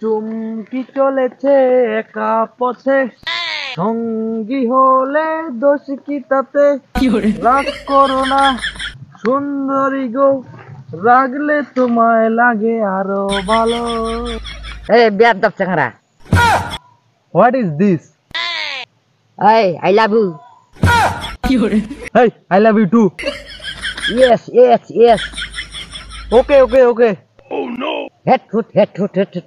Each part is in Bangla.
চুমকি চলেছে একা পথে, সঙ্গী হলে দোষ কি তাতে? রাগ করো না সুন্দরী গো, রাগলে তোমায় লাগে আরো ভালো। এই বেয়াদব চাংরা, হোয়াট ইজ দিস? এই I love you. Hey, I love you too. Yes yes yes. Okay okay okay. Head foot head foot head foot.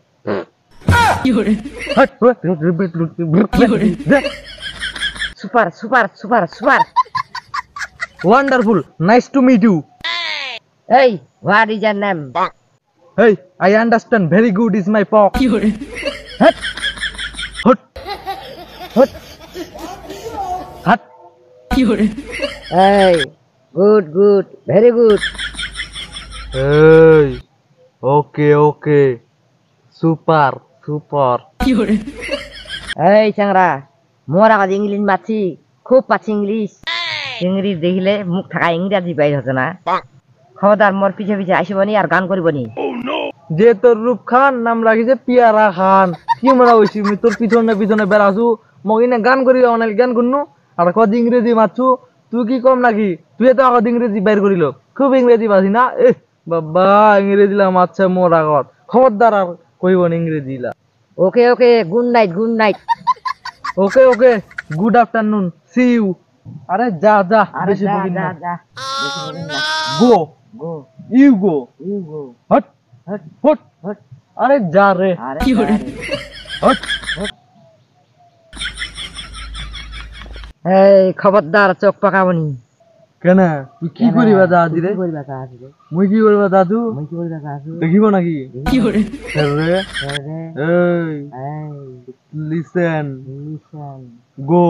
Super super super super. Wonderful, nice to meet you. এই what is your name? Hey, I understand. Very good is my pop. Hut. Hut. হুট। Hut. এই good good very good. Hey. Okay, okay. Super, super. এই চাংরা, মোর আগত ইংলিশ মাছি, খুব পাচ্ছি ইংলিশ। ইংলিশ দেখিলে মুখ থাকা ইংরাজি বাইর হচ্ছে না। খবরদার মোর পিছে পিছে আসিবনি আর গান করিবনি। যে তোর রূপ খান নাম রাখিছে পিয়ারা খান। কি মরা হইছি মুই তোর পিছনে পিছনে বেড়াছু, মগিনে গান করি অনেক গান করনু আর কত ইংরেজি মারছু। তুই কি কম নাকি? তুই তো আগত ইংরেজি বাইর করিল, খুব ইংরেজি বাসি না। এ বাবা, ইংরেজি লা মারছে মোর আগত। খবরদার আর কইবন ইংরেজি লা। Okay okay good night good night. Okay okay, good afternoon, see you. আরে যা যা, বেশি বকিস না। Go go you go. You go. Hot hot hot. Hot. আরে যা রে। কি করে? হট। এই খবরদার চোখ পাকাবনি। কেন তুই কি করিবা দাদি রে? কি করিবা কাজ রে? মুই কি করিবা দাদু? মই কি করিবা কাজ? দেখিব নাকি? কি করে? রে রে এই এই listen, listen go,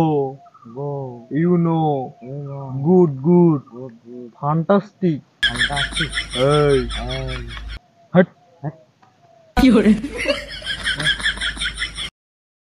go you know, you know good good, good good fantastic. Fantastic. এই এই হট। কি করে?